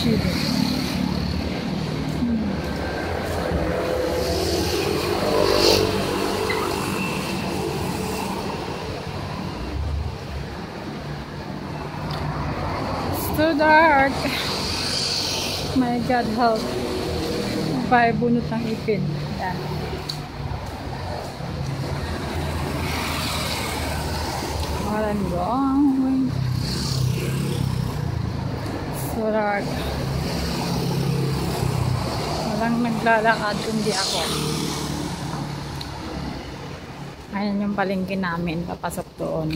chili. It's too dark. My God, help. Bunot ng ipin. Yan. Walang wrong way. So dark. Walang naglalakad kundi ako. Ayan yung palengke namin. Papasok doon.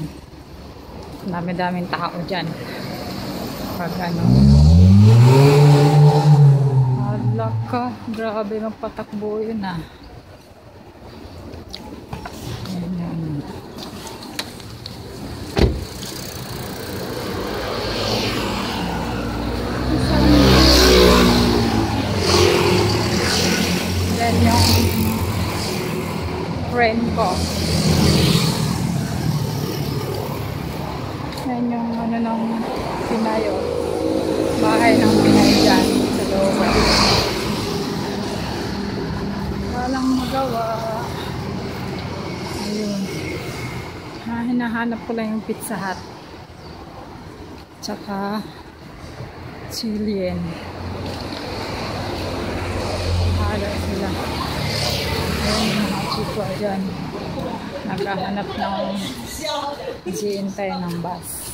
Dami-daming tao dyan. Pag ano. Hala ka. Grabe magpatakbo yun ah. Ayan. Yan yung friend ko. Yan yung ano ng Pinayo. Bahay ng Pinay dyan sa loob. Walang magawa. Ayun. Hinahanap ko lang yung Pizza Hut. Tsaka Chilean. Hala sila. Ayun yung mga chikwa dyan. Naghahanap ng hintay ng bus.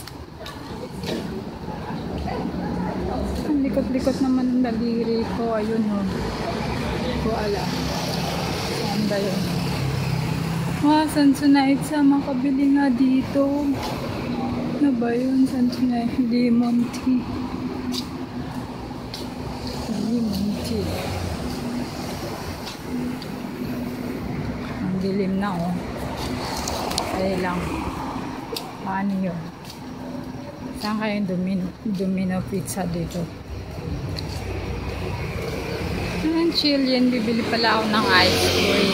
Ang likot-likot naman ng daliri ko. Ayun o. Hindi ko alam. Saan ba yun? Samsonite sa makabili nga dito. Ano ba yun? Samsonite lemon tea. Lemon tea. Ang dilim na o. Ay lang. Paano yun? Saan kayong Domino Pizza dito? Ang Chilean, bibili pala ako ng ice cream.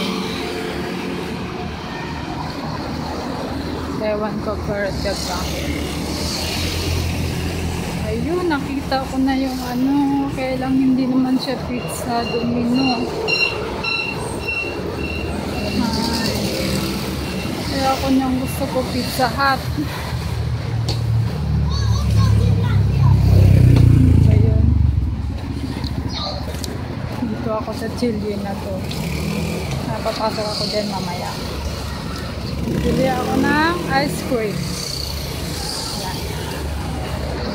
Ewan ko birthday ba. Ayun, nakita ko na yung ano. Kaya lang hindi naman siya pizza, Domino. Kaya ako niyang gusto ko Pizza Hut. Ako sa Chilean na to. Napapasok ako dyan mamaya. Bili ako ng ice cream. Yan.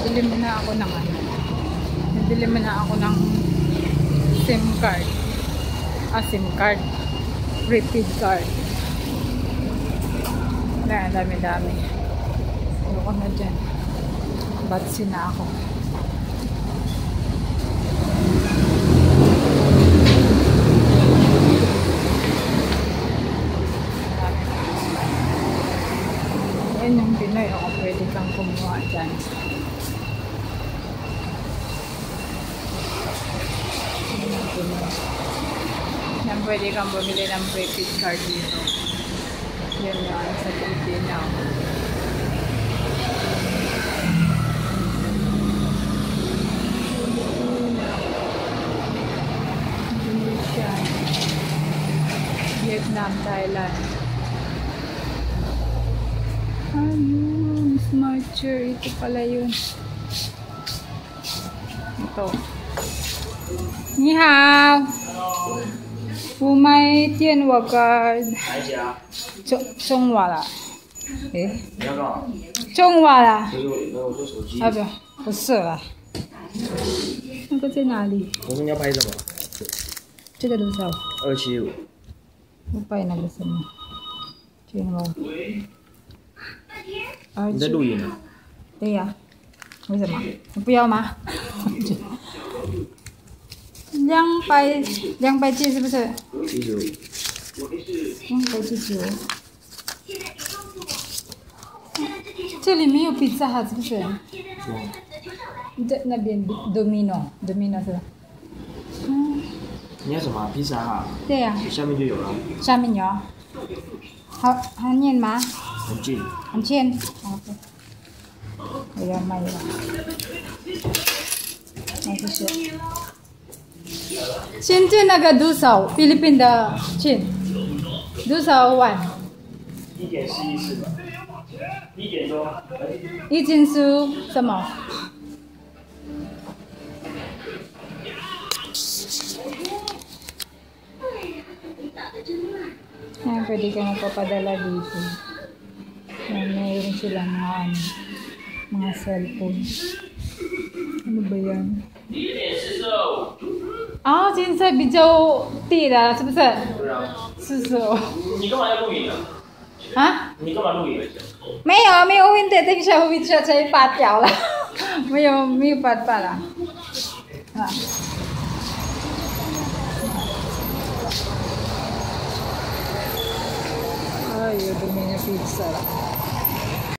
Bili muna ako ng ano. Bili muna ako ng SIM card. SIM card. Prepaid card. Wala, dami-dami. Ayoko na dyan. Batsi na ako. Yan yung Pinoy, ako pwede kang kumuha dyan. Yan pwede kang bumili ng prepaid card dito. Yan yan sa Pilipino. Indonesia, Vietnam, Thailand. Ayun, smart chair. Ito pala yun. Ito. Ni hao. 我买电话卡。中华啦。诶。中华啦。啊不是啦。那个在哪里？我们要拍什么？这个多少275。我拍那个什么？这个吗？你在录音呢？对呀。为什么？你不要吗？200G 是不是？275。这里没有披萨哈，是不是？在那边 Domino 是吧？嗯。你要什么披萨哈？对呀。下面就有了。下面有。好，很近吗？很近。很近。好的。我要买了。谢谢。现在那个多少？菲律宾的钱多少万1.714吧，1点多。一斤是什么？Yan, pwede ka magpapadala dito. Yan, mayroon sila mga cellphone. Ano ba yan? 啊，现在比较低了，是不是？对啊。是哦。你干嘛要录影啊？啊？你干嘛录影？没有问题，等一下会才拔掉了，没有办法了。啊。Ay, yung dumi niya pizza.